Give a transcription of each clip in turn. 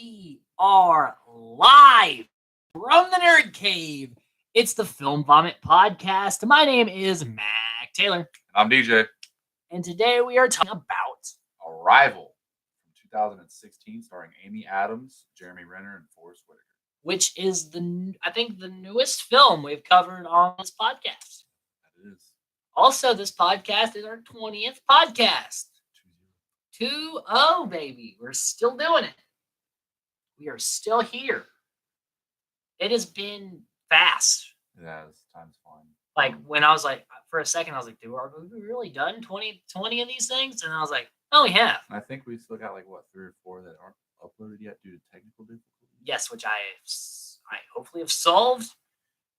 We are live from the Nerd Cave. It's the Film Vomit Podcast. My name is Mac Taylor. I'm DJ. And today we are talking about Arrival from 2016, starring Amy Adams, Jeremy Renner, and Forrest Whitaker. Which is the newest film we've covered on this podcast. That is. Also, this podcast is our 20th podcast. 2-0, baby. We're still doing it. We are still here. It has been fast. It has. Time's flying. Like, when I was like, for a second, I was like, are we really done 20 of these things? And I was like, oh, we have. I think we still got 3 or 4 that aren't uploaded yet due to technical difficulties. Yes, which I hopefully have solved.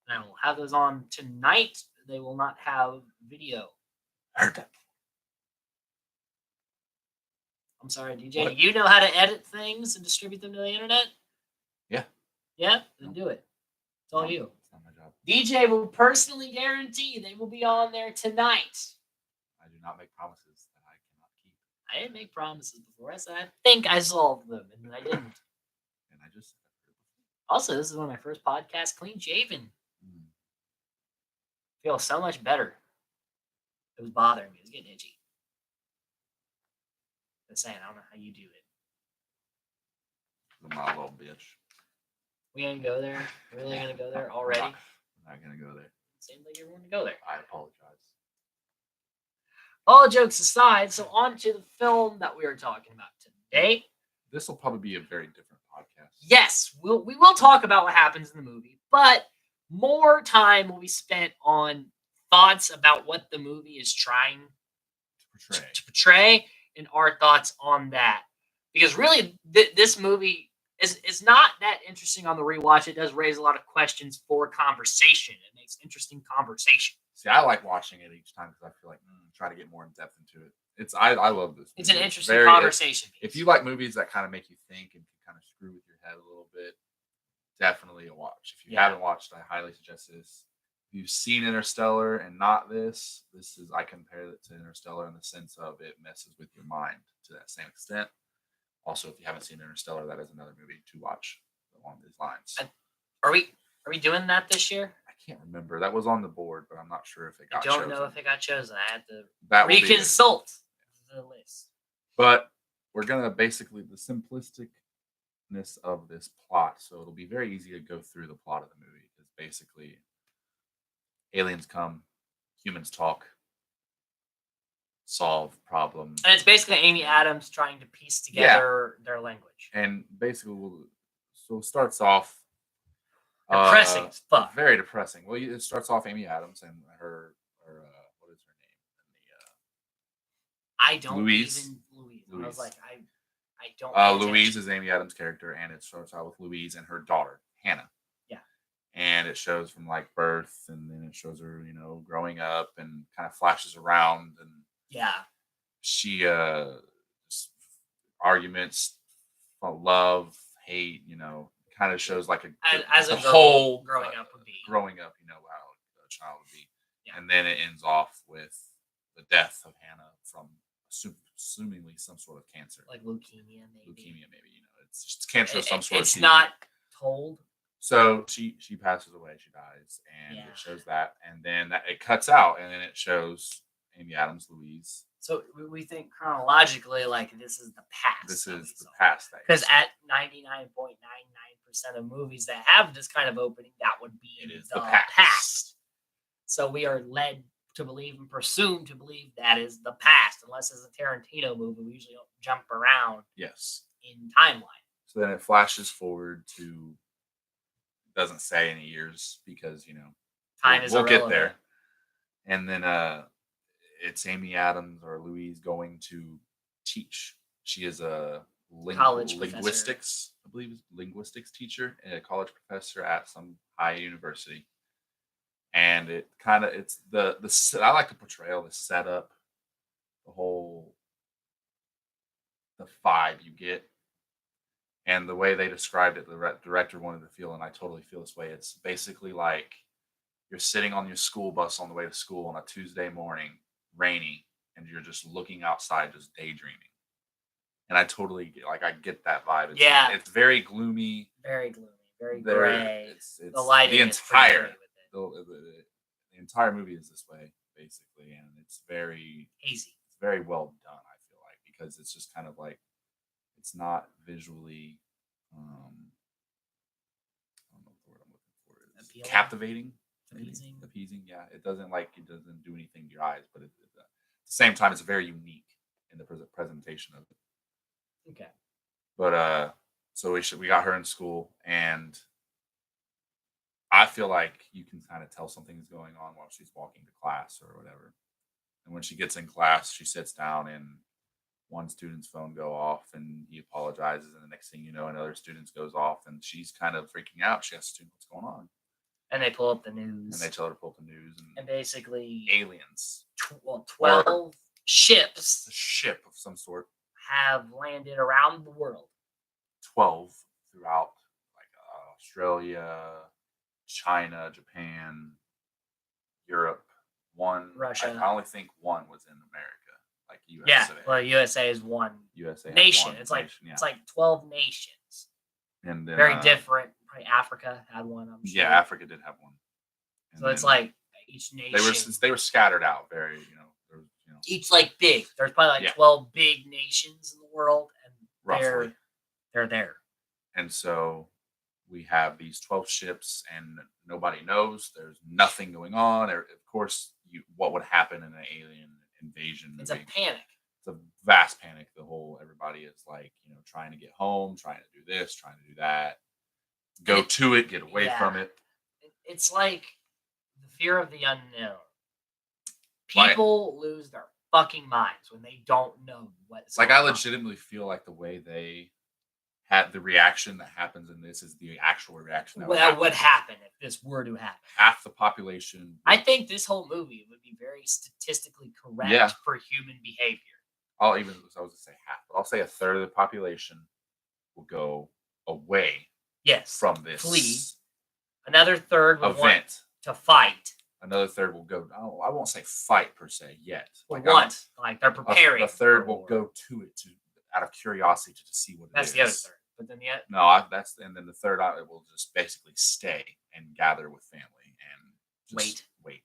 And I will have those on tonight. They will not have video. Heard that. I'm sorry, DJ. What? You know how to edit things and distribute them to the internet? Yeah. Yeah? Then do it. It's all you. It's not my job. DJ will personally guarantee they will be on there tonight. I do not make promises that I cannot keep. I didn't make promises before. I said I think I solved them, and I didn't. And I just Also, this is one of my first podcasts clean shaven. Feel so much better. It was bothering me. It was getting itchy. Just saying, I don't know how you do it. I'm not a little bitch. We gonna go there? We're really gonna go there already? I'm not going to go there. Seems like everyone to go there. I apologize. All jokes aside, so on to the film that we are talking about today. This will probably be a very different podcast. Yes, we will talk about what happens in the movie, but more time will be spent on thoughts about what the movie is trying to portray and our thoughts on that. Because really, this movie is not that interesting on the rewatch. It does raise a lot of questions for conversation. It makes interesting conversation. See, I like watching it each time because I feel like try to get more in depth into it. I love this movie. It's an interesting conversation. If you like movies that kind of make you think and can kind of screw with your head a little bit, definitely a watch. If you haven't watched, I highly suggest this. If you've seen Interstellar and not this is, I compare it to Interstellar in the sense of it messes with your mind to that same extent. Also, if you haven't seen Interstellar, that is another movie to watch along these lines. Are we doing that this year? I can't remember. That was on the board, but I'm not sure if it got chosen. I don't know if it got chosen. I had to reconsult the list. But we're going to basically, the simplisticness of this plot, so it'll be very easy to go through the plot of the movie, because basically aliens come, humans talk, solve problems. And it's basically Amy Adams trying to piece together their language. And basically, so it starts off depressing as fuck. Very depressing. Well, it starts off Amy Adams and her what is her name? I don't Louise. Louise. I was like, I don't. Louise is Amy Adams' character, and it starts out with Louise and her daughter Hannah. Yeah. And it shows from birth, and then it shows her, growing up, and kind of flashes around, and she arguments, love, hate, kind of shows as a whole growing up would be. Growing up, how a child would be. Yeah. And then it ends off with the death of Hannah from assumingly some sort of cancer. Like leukemia, maybe. It's just cancer of some sort. It's not told. So she passes away, she dies, and it shows that, and then it cuts out, and then it shows Amy Adams, Louise. So we think chronologically, this is the past. This is the past. Because at 99.99% of movies that have this kind of opening, that would be the past. So we are led to believe and presume to believe that is the past, unless it's a Tarantino movie. We usually don't jump around. Yes. In timeline. So then it flashes forward to. Doesn't say any years because time is we'll irrelevant. get there, and then it's Amy Adams or Louise going to teach. She is a linguistics, I believe, linguistics teacher, a college professor at some high university, and it's the I like the portrayal, the setup, the vibe you get. And the way they described it, the director wanted to feel, and I totally feel this way. It's basically like you're sitting on your school bus on the way to school on a Tuesday morning, rainy, and you're just looking outside, just daydreaming. And I totally I get that vibe. It's very gloomy, very gray. It's the lighting the is pretty entire great with it. the entire movie is this way basically, and it's very Easy. It's very well done. I feel like because it's just kind of like it's not visually. I don't know what the word I'm looking for is Appealing? captivating, appeasing. Yeah, it doesn't do anything to your eyes, but at the same time, it's very unique in the presentation of it. Okay. But so we got her in school, and I feel like you can kind of tell something's going on while she's walking to class or whatever. And when she gets in class, she sits down and one student's phone go off and he apologizes. And the next thing you know, another student's goes off and she's kind of freaking out. She asks what's going on. And they pull up the news. And they tell her to pull up the news. And basically aliens. 12 ships. A ship of some sort. Have landed around the world. 12 throughout Australia, China, Japan, Europe. One, Russia. I only think one was in America, like USA. Yeah, well, USA is one nation. One it's like nation, it's like 12 nations. And then, very different. Probably Africa had one. I'm sure. Yeah, Africa did have one. And so it's like each nation. They were scattered out very, each like big. There's probably 12 big nations in the world, and roughly they're there. And so we have these 12 ships, and nobody knows. There's nothing going on. Of course, what would happen in an alien invasion movie? It's a panic. It's a vast panic. Everybody is trying to get home, trying to do this, trying to do that. Go to it, get away from it. It's like the fear of the unknown. People lose their fucking minds when they don't know what's going on. I legitimately feel like the way they had the reaction that happens in this is the actual reaction that would happen if this were to happen. Half the population. I think this whole movie would be very statistically correct for human behavior. I was going to say half, but I'll say a third of the population will go away. Yes. From this. Flee. Another third will want to fight. Another third will go. I won't say fight per se yet. They're preparing. A third will go to it out of curiosity to see what it is. That's the other third. But then and then the third will just basically stay and gather with family and just wait.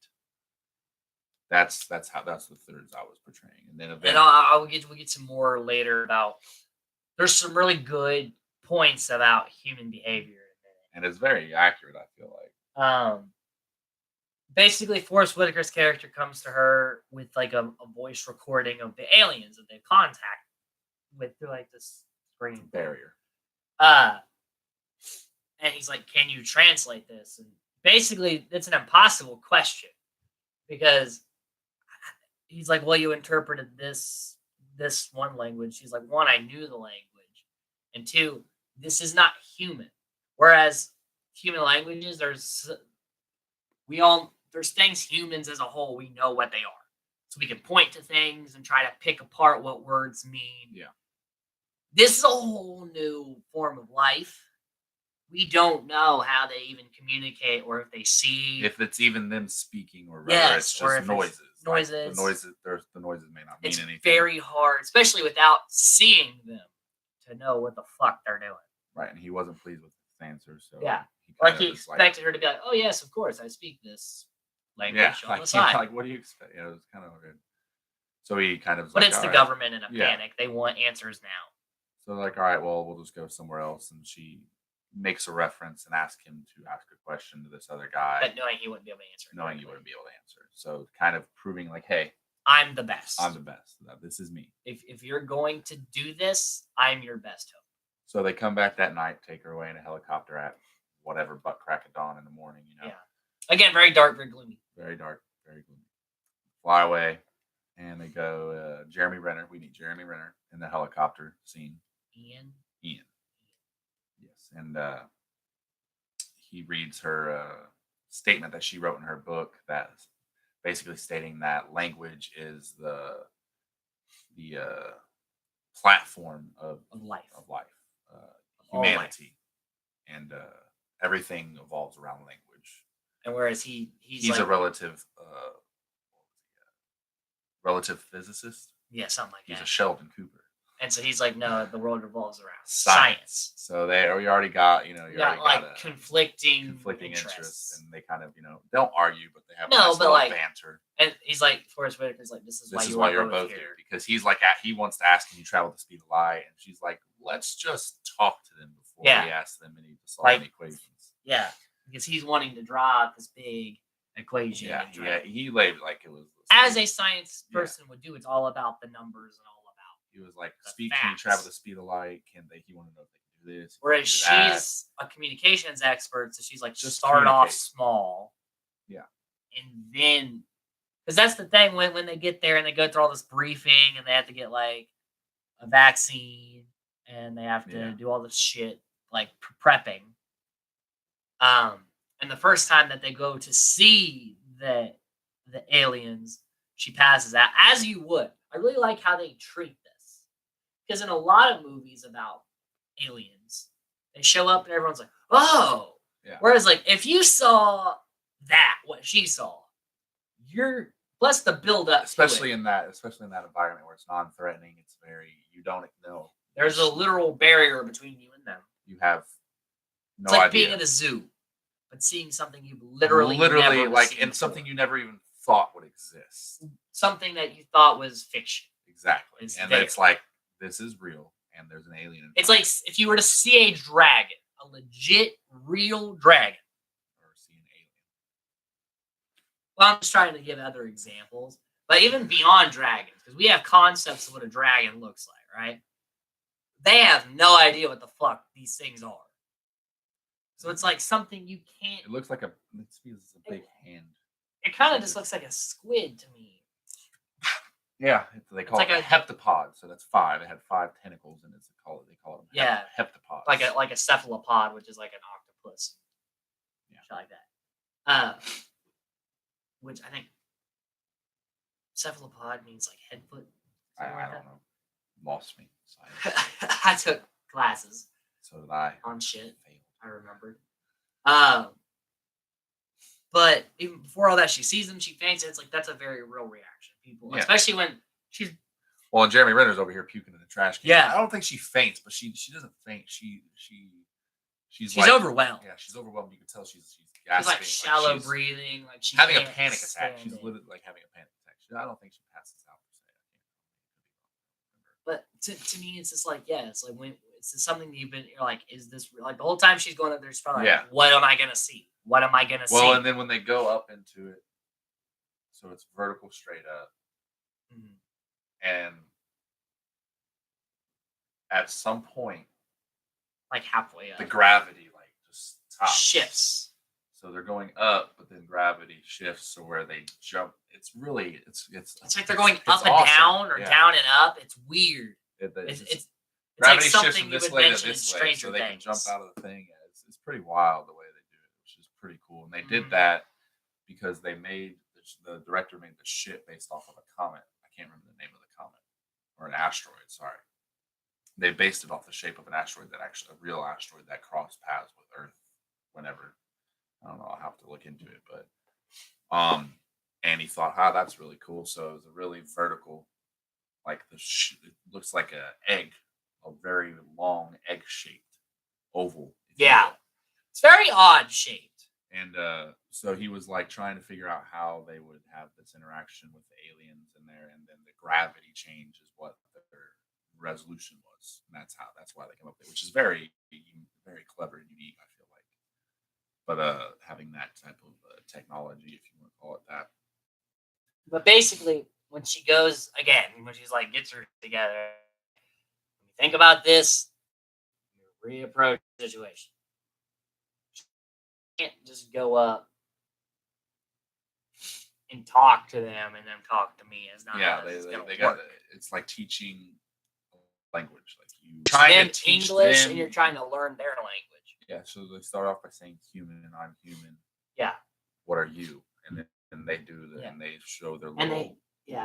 That's the thirds I was portraying, and then we'll get some more later about. There's some really good points about human behavior in it, and it's very accurate. I feel like. Basically, Forrest Whitaker's character comes to her with like a voice recording of the aliens that they've contacted with through like this screen barrier. And he's like, "Can you translate this?" And basically, it's an impossible question because he's like, "Well, you interpreted this one language." He's like, "One, I knew the language, and two, this is not human." Whereas human languages, there's things humans as a whole we know what they are, so we can point to things and try to pick apart what words mean. Yeah. This is a whole new form of life. We don't know how they even communicate or if they see. If it's even them speaking or whether it's just noises. The noises may not mean anything. It's very hard, especially without seeing them, to know what the fuck they're doing. Right, and he wasn't pleased with his answer. So he expected her to be like, "Oh yes, of course, I speak this language on the side." Like, what do you expect? It was kind of weird. So he kind of. But it's the government in a panic. They want answers now. So all right, well, we'll just go somewhere else. And she makes a reference and asks him to ask a question to this other guy. But knowing he wouldn't be able to answer. So kind of proving like, hey, I'm the best. This is me. If you're going to do this, I'm your best hope. So they come back that night, take her away in a helicopter at whatever butt crack of dawn in the morning, Yeah. Again, very dark, very gloomy. Very dark, very gloomy. Fly away, and they go, Jeremy Renner. We meet Jeremy Renner in the helicopter scene. Ian. Yes, and he reads her statement that she wrote in her book that's basically stating that language is the platform of life, humanity, and everything evolves around language. And whereas he's a relative physicist. Yeah, something like that. He's a Sheldon Cooper. And so he's like, no, the world revolves around science. So we already got, you got like conflicting interests, and they kind of, don't argue, but they have banter. And he's like, Forest Whitaker's like, this is why you're both here. Because he's like, he wants to ask, can you travel the speed of light? And she's like, let's just talk to them before we ask them any to solve any equations. Yeah, because he's wanting to draw out this big equation. Yeah, he laid it like it was. As a science person would do, it's all about the numbers and all. He was like, can you travel the speed of light? He wanted to know if they can do this. Whereas she's a communications expert, so she's like, just start off small. Yeah. And then, because that's the thing, when they get there and they go through all this briefing and they have to get like a vaccine and they have to do all this shit, like prepping. And the first time that they go to see the aliens, she passes out, as you would. I really like how they treat this. Because in a lot of movies about aliens, they show up and everyone's like, oh. Yeah. Whereas, like, if you saw what she saw, plus the build up. Especially in that environment where it's non-threatening, it's you don't know. There's a literal barrier between you and them. You have no idea. It's like being at a zoo, but seeing something you've literally never like seen and something you never even thought would exist. Something that you thought was fiction. Exactly. It's like, this is real, and there's an alien. It's like if you were to see a dragon, a legit, real dragon. Or see an alien. Well, I'm just trying to give other examples. But even beyond dragons, because we have concepts of what a dragon looks like, right? They have no idea what the fuck these things are. So it's like something you can't... It looks like a big hand. It kind of just looks like a squid to me. Yeah, they call it a heptapod. So that's 5. It had 5 tentacles, and they call them heptapods. Like a cephalopod, which is like an octopus. Yeah, shit like that. Which I think cephalopod means like head foot. I don't know. Lost me. I took classes. So did I. On shit. I remembered. But even before all that, she sees them, she faints. It's like, that's a very real reaction. People, especially when she's... Well, and Jeremy Renner's over here puking in the trash can. Yeah. I don't think she faints, but she doesn't faint. She's like, overwhelmed. Yeah, she's overwhelmed. You can tell she's She's gasping. like shallow breathing. Like she's having a panic attack. She's literally like having a panic attack. I don't think she passes out per se. But to me, it's just like, it's like when it's something that you're like, is this real? Like the whole time she's going up there, she's probably like, what am I gonna see? What am I gonna see? Well, and then when they go up into it, so it's vertical straight up, and at some point, like halfway up, the gravity like just shifts. So they're going up, but then gravity shifts. So where they jump, it's like they're going up and down or down and up. It's weird. It's gravity like shifts from this way to this way, so they can jump out of the thing. It's pretty wild the way they do it, which is pretty cool. And they did that because they made the director made the ship based off of a comet. I can't remember the name of the comet or an asteroid. Sorry, they based it off the shape of an asteroid a real asteroid that crossed paths with Earth. Whenever, I don't know, I'll have to look into it, but and he thought, that's really cool. So it was a really vertical, like it looks like an egg, a very long egg-shaped oval. Yeah, it's very odd shaped. And so he was like trying to figure out how they would have this interaction with the aliens in there, and then the gravity change is what their resolution was, and that's why they came up with it, which is very, very clever and unique, I feel like. But having that type of technology, if you want to call it that. But basically, when she goes again, when she's like gets her together, when you think about this, you reapproach the situation. Can't just go up and talk to them and then talk to me. It's not. Yeah, they got. It's like teaching language. Like you trying to teach English them, and you're trying to learn their language. Yeah, so they start off by saying human and I'm human. Yeah. What are you? And then they do and they show their little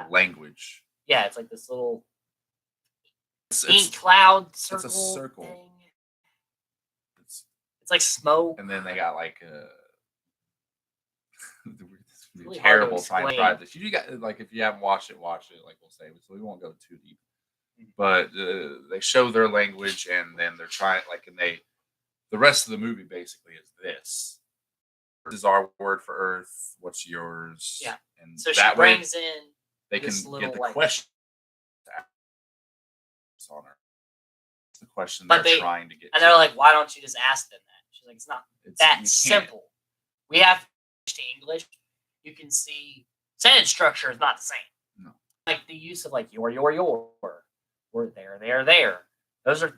language. Yeah, it's like this little ink cloud circle. It's a circle. Thing. It's like smoke. And then they got like really terrible science projects. You got like if you haven't watched it, watch it. Like we'll say, so we won't go too deep. but they show their language, and then they're trying the rest of the movie basically is this. This is our word for Earth. What's yours? Yeah. And so that she brings in they can this get the like, question on her. It's the question they're trying to get. And they're like, why don't you just ask them that? She's like, it's not that simple. We have to English. You can see sentence structure is not the same. No. Like the use of like your, or there. Those are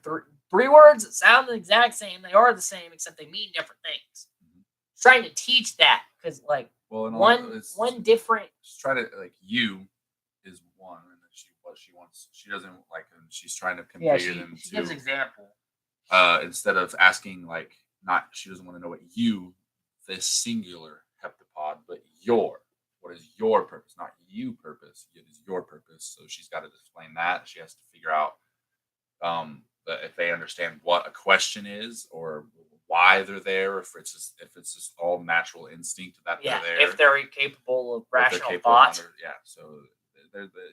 three words that sound the exact same. They are the same, except they mean different things. Mm-hmm. Trying to teach that because like one different. Just try to like you is one, and then she wants. She doesn't like them. She's trying to compare them to. Gives example. Instead of asking like she doesn't want to know what this singular heptapod, but your. What is your purpose? Not you purpose. It is your purpose. So she's got to explain that. She has to figure out if they understand what a question is or why they're there. If it's just all natural instinct that they're there. If they're capable of rational thought. So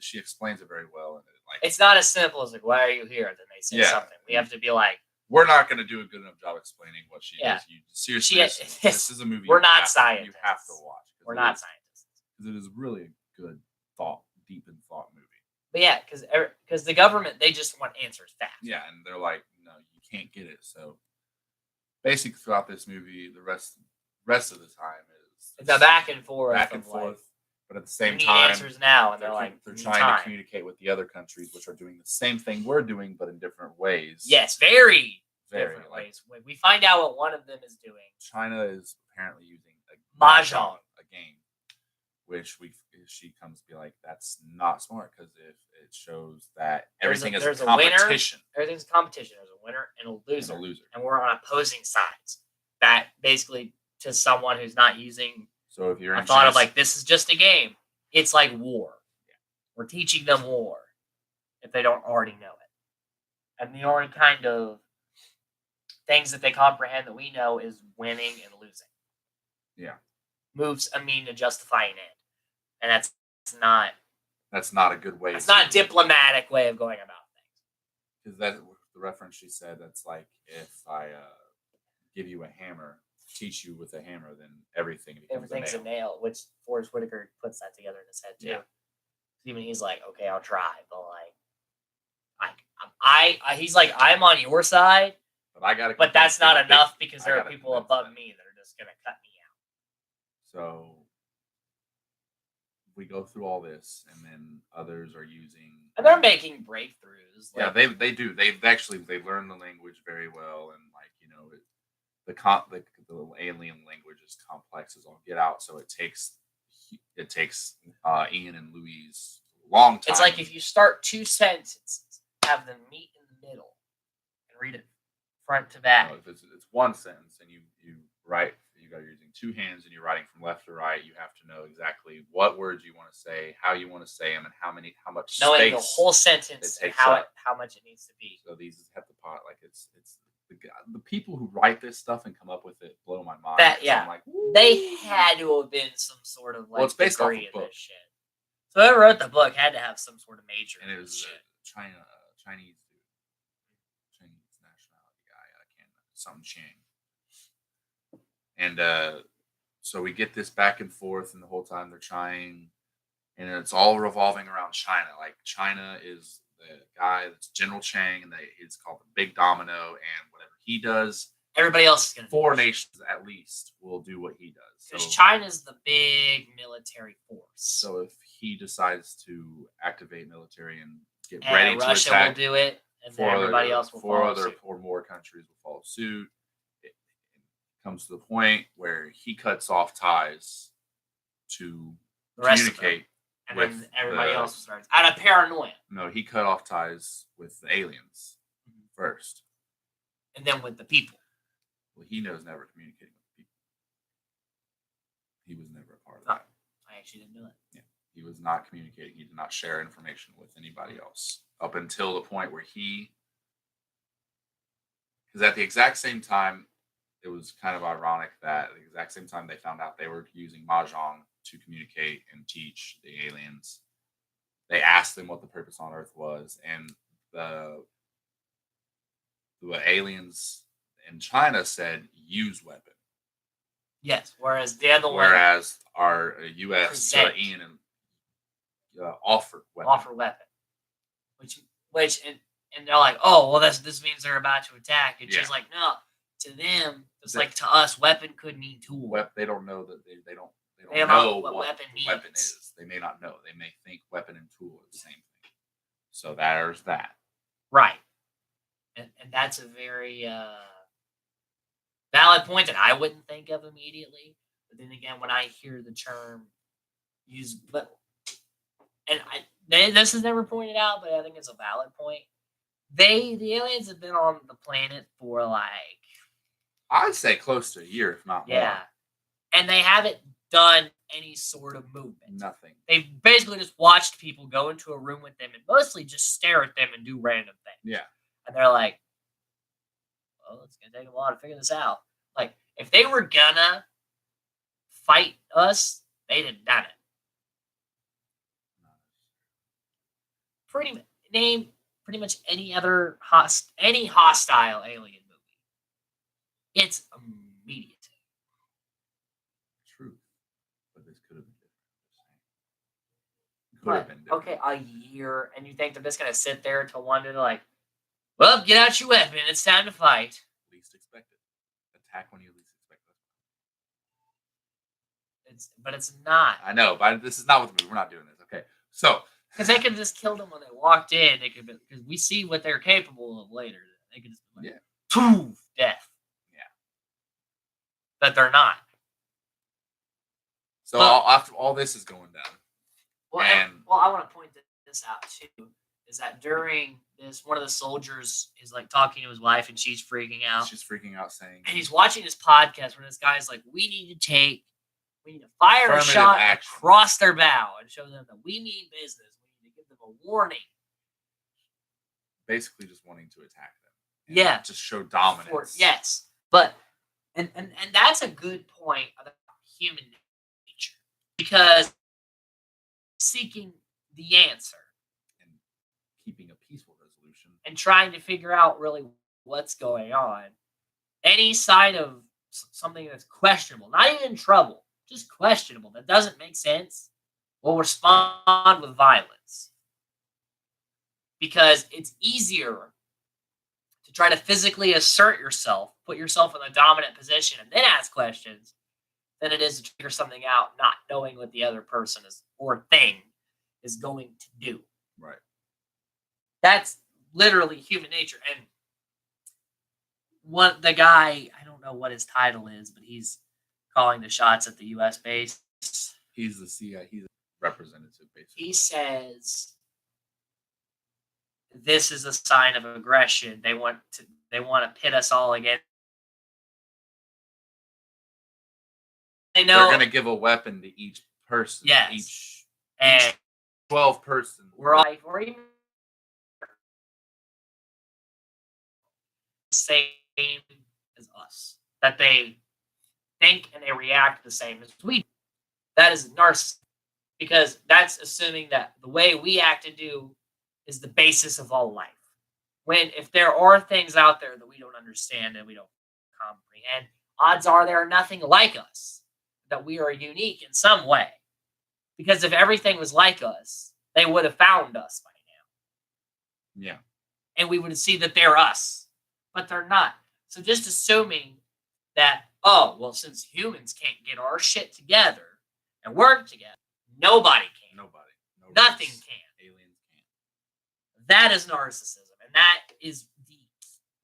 she explains it very well. And it's not as simple as like, why are you here? Then they say something. We have to be like, we're not going to do a good enough job explaining what she is. You seriously, this is a movie. We're not scientists. You have to watch. We're not scientists. Because it is really a good deep in thought movie. But because the government, they just want answers fast. Yeah, and they're like, no, you can't get it. So basically, throughout this movie, the rest of the time is it's a back and forth. But at the same time, answers now, and they're trying to communicate with the other countries, which are doing the same thing we're doing, but in different ways. Yes, very different ways. We find out what one of them is doing. China is apparently using Mahjong, a game. Which she comes to be like, that's not smart because if it shows that everything is a competition. Everything's a competition. There's a winner and a loser. And we're on opposing sides. That basically to someone who's not using so if you're a thought of like this is just a game, it's like war. Yeah. We're teaching them war if they don't already know it. And the only kind of things that they comprehend that we know is winning and losing. Yeah. Moves a mean to justify an end. And that's not a good way. It's not a diplomatic way of going about things. Because that's the reference she said. That's like if I give you a hammer, teach you with a hammer, then everything's a nail. Which Forrest Whitaker puts that together in his head too. Yeah. Even he's like, okay, I'll try, but he's like, I'm on your side, but that's not enough because there are people above me that are just gonna cut me out. So we go through all this, and then others are using. And they're making breakthroughs. Yeah, they do. They learn the language very well, and the alien language is complex as all get out. So it takes Ian and Louise a long time. It's like if you start two sentences, have them meet in the middle, and read it front to back. No, if it's one sentence, and you write. You're using two hands and you're writing from left to right. You have to know exactly what words you want to say, how you want to say them, and how much knowing space the whole sentence and how much it needs to be. So these heptapod, like it's the people who write this stuff and come up with it blow my mind. I'm like, they had to have been some sort of it's based off a book. This shit. So whoever wrote the book had to have some sort of major. And it was Chinese nationality guy. I can't some Ching. And so we get this back and forth, and the whole time they're trying, and it's all revolving around China. Like China is the guy that's General Chang, and it's called the Big Domino, and whatever he does, everybody else is going to do. 4 nations at least will do what he does. Because China's the big military force. So if he decides to activate military and get ready to Russia attack, will do it, and then everybody else will follow suit. 4 more countries will follow suit. Comes to the point where he cuts off ties to communicate and then everybody else starts out of paranoia. No, he cut off ties with the aliens first, and then with the people. Well, he knows never communicating with people. He was never a part of that. I actually didn't know that. Yeah, he was not communicating. He did not share information with anybody else up until the point where because at the exact same time. It was kind of ironic that at the exact same time they found out they were using Mahjong to communicate and teach the aliens. They asked them what the purpose on Earth was, and the aliens in China said use weapon. Yes, whereas the other whereas our U.S. Ian and offer weapon, which and they're like, oh well, this means they're about to attack. It's just like no, to them, it's like to us, weapon could mean tool. They don't know that they don't know what weapon is. They may not know. They may think weapon and tool are the same thing. So there's that. Right, and that's a very valid point that I wouldn't think of immediately. But then again, when I hear the term used, this is never pointed out, but I think it's a valid point. The aliens have been on the planet for like, I'd say close to a year, if not more. And they haven't done any sort of movement. Nothing. They've basically just watched people go into a room with them and mostly just stare at them and do random things. Yeah. And they're like, well, it's going to take a while to figure this out. Like, if they were gonna fight us, they'd have done it. Pretty much any other hostile alien movie. It's immediate. True. But this could have been different. Okay, a year, and you think they're just gonna sit there till one day, like, well, get out your weapon, it's time to fight. Least expected. Attack when you least expect it. But it's not. I know, but this is not what the movie. We're not doing this. Okay, so because they could have just killed them when they walked in. They could, because we see what they're capable of later. They could just be like, poof, death. Yeah, but they're not. So after all this is going down, I want to point this out too. Is that during this, one of the soldiers is like talking to his wife, and she's freaking out. She's freaking out, saying, and he's watching this podcast where this guy's like, we need to fire a shot across their bow and show them that we mean business. We need to give them a warning. Basically, just wanting to attack them. Yeah, just show dominance. Yes, but and that's a good point about human nature, because seeking the answer and keeping a peaceful resolution and trying to figure out really what's going on, any sign of something that's questionable, not even trouble, just questionable, that doesn't make sense, will respond with violence. Because it's easier to try to physically assert yourself, put yourself in a dominant position, and then ask questions, than it is to figure something out not knowing what the other person is or thing is going to do. Right. That's literally human nature. And the guy, I don't know what his title is, but he's calling the shots at the U.S. base. He's the CIA. He's a representative, basically. He says this is a sign of aggression. They want to pit us all against. They know they're going to give a weapon to each person. Yes. Each 12 person. We're all even the same as us. That they think and they react the same as we do. That is narcissism. Because that's assuming that the way we act and do is the basis of all life. If there are things out there that we don't understand and we don't comprehend, odds are there are nothing like us. That we are unique in some way. Because if everything was like us, they would have found us by now. Yeah. And we would see that they're us. But they're not. So just assuming that, since humans can't get our shit together and work together, nobody can. Nobody. Nothing can. Aliens can't. That is narcissism. And that is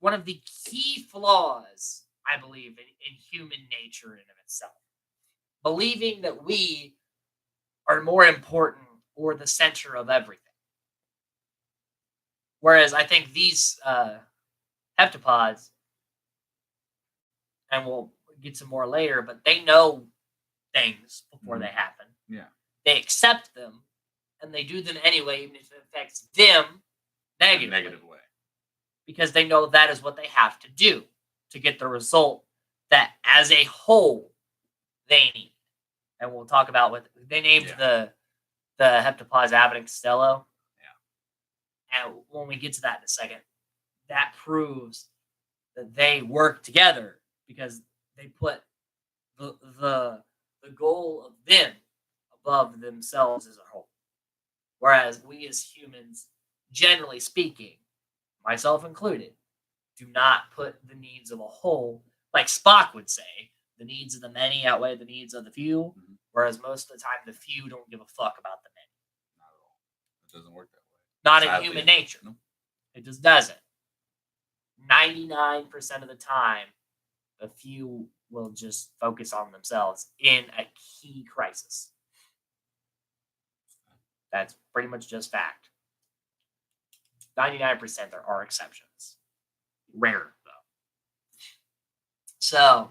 one of the key flaws, I believe, in human nature in and of itself. Believing that we are more important or the center of everything. Whereas I think these heptapods, and we'll get some more later, but they know things before they happen. Yeah. They accept them, and they do them anyway, even if it affects them negatively. In a negative way. Because they know that is what they have to do to get the result that, as a whole, they need. And we'll talk about what they named the heptapods Abbott and Costello. And when we get to that in a second, that proves that they work together because they put the goal of them above themselves as a whole. Whereas we as humans, generally speaking, myself included, do not put the needs of a whole, like Spock would say, the needs of the many outweigh the needs of the few, whereas most of the time the few don't give a fuck about the many. Not at all. It doesn't work that way. Not in human nature. No. It just doesn't. 99% of the time, a few will just focus on themselves in a key crisis. That's pretty much just fact. 99% there are exceptions. Rare, though. So,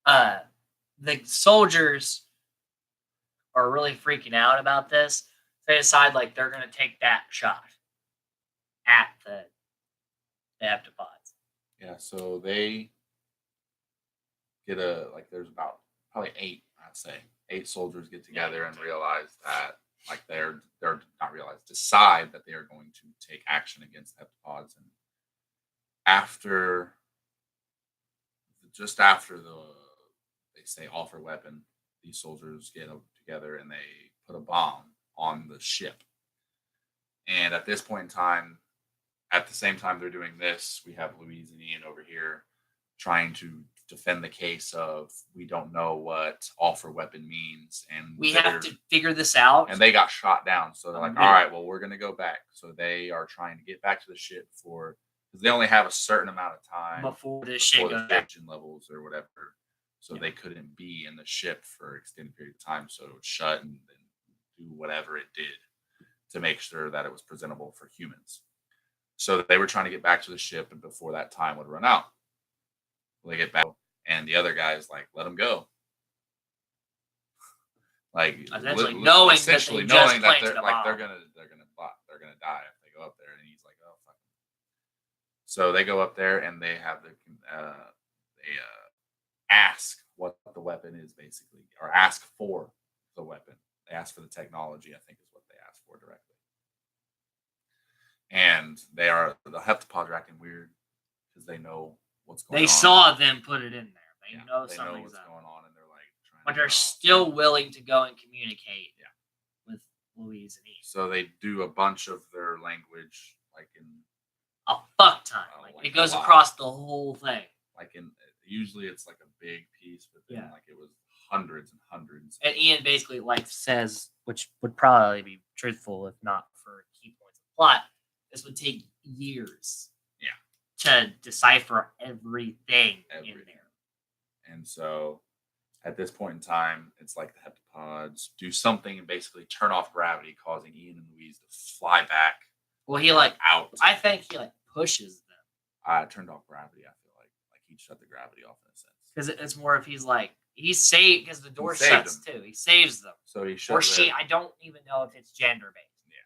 the soldiers are really freaking out about this. They decide, like, they're going to take that shot at the heptapods. Yeah, so they get there's about probably 8, I'd say. 8 soldiers get together and realize that, like, they're not realize, decide that they are going to take action against heptapods. And just after they say offer weapon, these soldiers get together and they put a bomb on the ship. And at this point in time, at the same time they're doing this, we have Louise and Ian over here trying to defend the case of we don't know what offer weapon means, and we have to figure this out. And they got shot down, so they're like, all right, well, we're going to go back. So they are trying to get back to the ship because they only have a certain amount of time before the engine levels or whatever. So they couldn't be in the ship for an extended period of time. So it would shut and then do whatever it did to make sure that it was presentable for humans. So they were trying to get back to the ship, and before that time would run out. They get back, and the other guy's like, "Let them go." Like essentially knowing that they're gonna die if they go up there, and he's like, "Oh fuck." So they go up there and they have they ask what the weapon is, basically, or ask for the weapon. They ask for the technology, I think is what they asked for directly. And the heptapods are acting weird because they know what's going on. They saw them put it in there. They know what's going on, and they're like trying but they're still willing to go and communicate with Louise and Ian. So they do a bunch of their language, like in a fuck ton. Like it goes across the whole thing. Like usually it's like a big piece, but then like it was hundreds and hundreds. And Ian basically says, which would probably be truthful if not for key points of the plot, this would take years. To decipher everything in there. And so at this point in time, it's like the heptapods do something and basically turn off gravity, causing Ian and Louise to fly back. Well, he out. I think he pushes them. Turned off gravity, I feel like he shut the gravity off in a sense. Because it's more if he's saved because the door shuts too. He saves them. So he shuts. Or she, I don't even know if it's gender based. Yeah.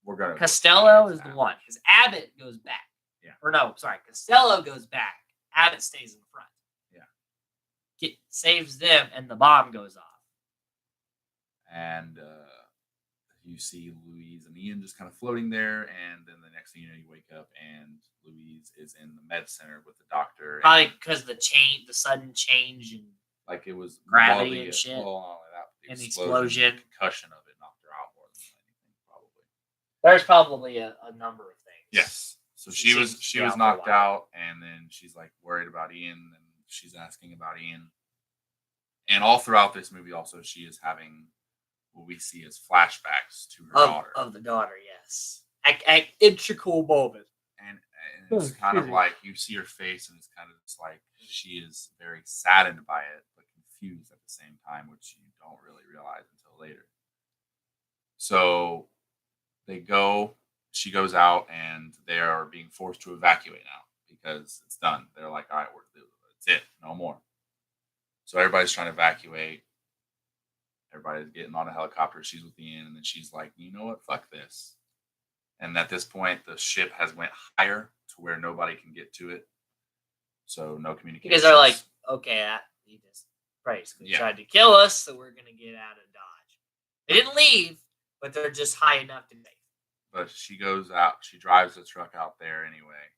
We're gonna Costello is the one because Abbott goes back. Yeah. Or no, sorry. Costello goes back. Abbott stays in front. Yeah. Saves them, and the bomb goes off. And you see Louise and Ian just kind of floating there, and then the next thing you know, you wake up, and Louise is in the med center with the doctor. Probably because the sudden change in it was gravity and shit. Well, the explosion. The concussion of it knocked her out more than anything, probably. There's probably a number of things. Yes. So she was knocked out, and then she's worried about Ian, and she's asking about Ian. And all throughout this movie, also, she is having what we see as flashbacks to her daughter. Of the daughter, yes. Integral moment. And it's kind of like you see her face, and it's kind of just like she is very saddened by it, but confused at the same time, which you don't really realize until later. So she goes out, and they are being forced to evacuate now because it's done. They're like, all right, that's it, no more. So everybody's trying to evacuate. Everybody's getting on a helicopter. She's with Ian, and then she's like, you know what? Fuck this. And at this point, the ship has went higher to where nobody can get to it. So no communication. Because they're like, okay, he just basically tried to kill us, so we're going to get out of Dodge. They didn't leave, but they're just high enough to be safe. but she goes out. She drives the truck out there anyway,